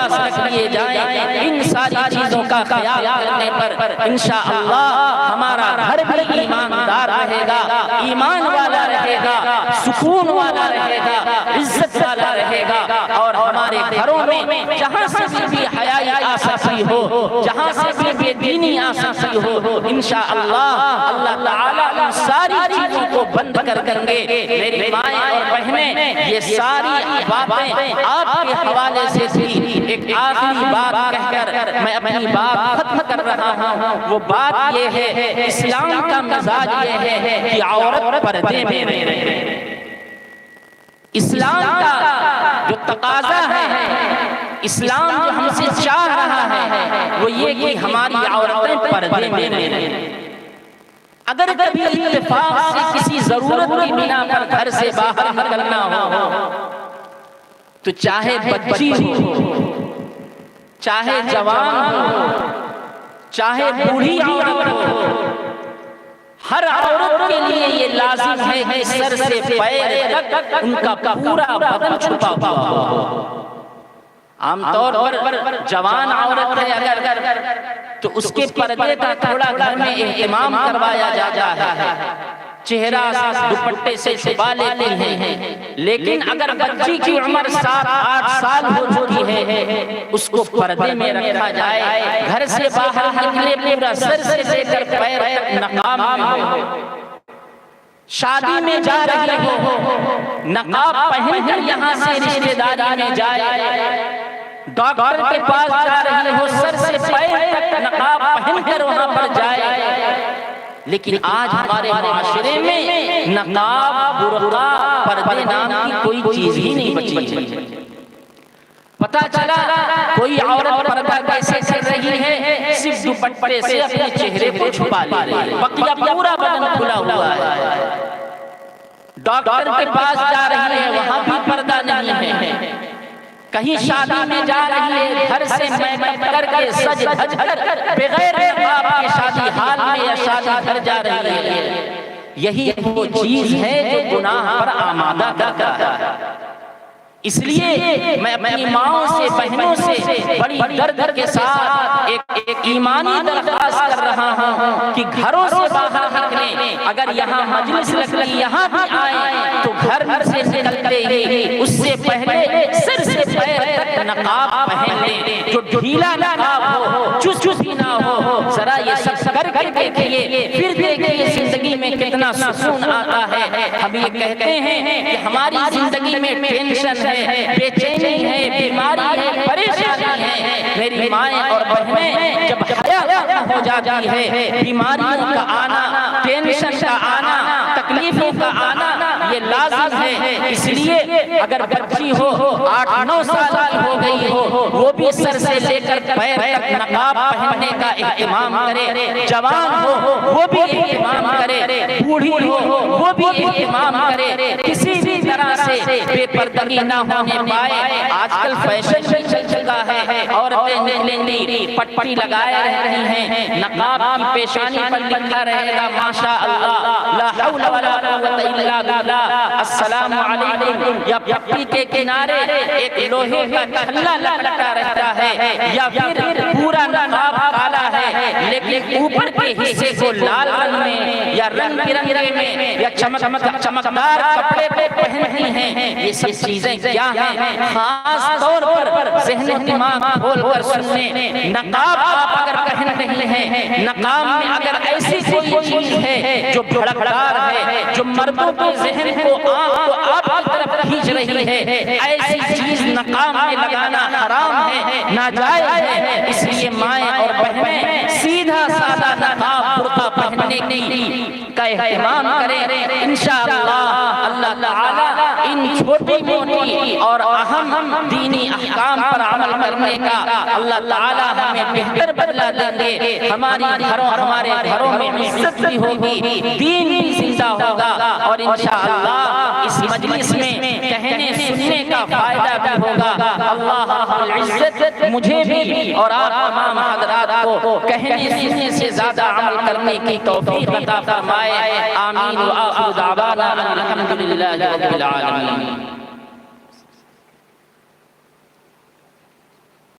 لباس رکھ لیے جائیں، ان ساری چیزوں کا خیال کرنے پر انشاءاللہ ہمارا گھر بھی ایماندار رہے گا، ایمان والا رہے گا، سکون والا رہے گا، عزت والا رہے گا، اور ہمارے گھروں میں جہاں سے بھی حیائی آ سکتی ہو، جہاں سے بھی بے دینی آ سکتی ہو، انشاءاللہ اللہ تعالیٰ ان ساری چیزوں کو بند کر دیں گے۔ میری مائیں اور بہنیں، یہ ساری باتیں آپ کے حوالے سے تھی، ایک آخری بات کہہ کر میں اپنی بات ختم کر رہا ہوں۔ وہ بات یہ ہے، اسلام کا مزاج یہ ہے کہ عورت پردے میں رہے۔ اسلام کا جو تقاضا ہے، اسلام جو ہم سے چاہ رہا ہے، وہ یہ کہ ہماری عورتیں پردے میں رہیں۔ اگر کبھی اتفاق سے کسی ضرورت کی بنا پر گھر سے باہر نکلنا ہو، تو چاہے بچی ہو، چاہے جوان ہو، چاہے بوڑھی عورت ہو، ہر عورت کے لیے یہ لازم ہے کہ سر سے پیر تک ان کا پورا بدن چھپا ہوا ہو۔ عام طور پر جوان عورت ہے اگر تو اس کے پردے کا تھوڑا گھر میں اہتمام کروایا جاتا ہے، چہرہ دوپٹے سے چھپا لیتی ہیں، لیکن اگر بچی کی عمر 7-8 سال ہو چکی ہے، اس کو پردے میں رکھا جائے، گھر سے باہر نکلے پورا سر سے لے کر پیر تک نقاب میں ہو، شادی میں جا رہی ہو نقاب پہن کر یہاں سے رشتہ داری میں جائے، ڈاکٹر کے پاس جا رہی ہو سر سے پیر تک نقاب پہن کر وہاں پر جائے۔ لیکن آج ہمارے معاشرے میں نقاب، برقع، پردے نام کی کوئی چیز ہی نہیں بچی۔ پتہ چلا کوئی عورت پردہ کیسے کر رہی ہے، صرف دوپٹے سے اپنے چہرے کو چھپا لے رہی ہے، بقیہ پورا بدن کھلا ہوا ہے۔ ڈاکٹر کے پاس جا رہی ہے، وہاں بھی پردہ نہیں ہے۔ کہیں شادی میں جا رہی ہے، گھر سے میک اپ کر کے سج دھج کر بغیر نقاب کے شادی حال میں یا شادی گھر جا رہی ہے۔ یہی وہ چیز ہے جو گناہ پر آمادہ کرتا ہے۔ اس لیے میں اپنی ماؤں سے، بہنوں سے بڑی درد کے ساتھ ایک ایمانی درخواست کر رہا ہوں کہ گھروں سے باہر نکلیں، اگر یہاں مجلس لگی یہاں بھی آئیں تو گھر سے نکلتے ہی اس سے پہلے سر سے پیر تک نقاب پہن لیں، جو ڈھیلا نقاب ہو، چست بھی نہ ہو۔ ذرا یہ سب کر کے دیکھیے، پھر دیکھیے زندگی میں کتنا سکون آتا ہے۔ ہم یہ کہتے ہیں کہ ہماری زندگی میں ٹینشن ہے، بے چینی ہے، بیماری ہے، پریشانی ہے۔ میری مائیں اور بہنیں، جب حیا ختم ہو جاتی ہے، بیماریوں کا آنا، ٹینشن کا آنا، تکلیفوں کا آنا یہ لازم ہے۔ اس لیے اگر بچی ہو 8-9 سال کی ہو گئی ہو، وہ بھی سر سے لے کر پیر تک نقاب پہننے کا اہتمام کرے، جوان ہو وہ بھی اہتمام کرے، بوڑھی ہو وہ بھی اہتمام کرے، کسی بھی طرح سے بے پردگی نہ ہونے پائے۔ آج کل فیشن بھی چل چکا ہے، عورتیں نیلی پٹی لگائے رہ رہی ہیں، نقاب کی پیشانی پر لکھا رہے گا ماشاءاللہ لا حول ولا قوت الا باللہ، السلام علیکم، یا پٹی کے کنارے ایک لوہے کا چھلا لٹکا رہتا ہے، یا پھر پورا نقاب کالا ہے لیکن اوپر کے حصے کو لال رنگ میں یا رنگ برنگے میں یا چمکدار کپڑے پہ پہنتی ہیں۔ یہ سب چیزیں کیا ہیں؟ خاص طور پر ذہن و دماغ کھول کر سننے، نقاب آپ اگر پہن رہی ہیں، نقاب میں اگر ایسی کوئی چیز ہے جو بھڑکدار ہے، جو مردوں کے ذہن کو آپ کی طرف کھینچ رہی ہے، ایسی چیز نقاب میں لگانا حرام ہے، ناجائز ہے۔ اس لیے مائیں اور بہنیں سیدھا سادہ نقاب برقع پہننے کا اہتمام کریں۔ انشاءاللہ اللہ تعالیٰ ان چھوٹی موٹی اور اہم دینی احکام پر عمل کرنے کا اللہ تعالیٰ ہمیں بہتر بدلہ دیں گے۔ ہمارے گھروں میں عزت بھی ہوگی، دین بھی زندہ ہوگا، اور انشاءاللہ اس مجلس میں کہنے سننے کا فائدہ بھی ہوگا۔ اللہ رب العزت مجھے بھی اور آپ تمام حضرات کو کہنے سننے سے زیادہ عمل کرنے کی توفیق عطا فرمائے۔ آمین وآخر دعوانا الحمدللہ رب العالمین۔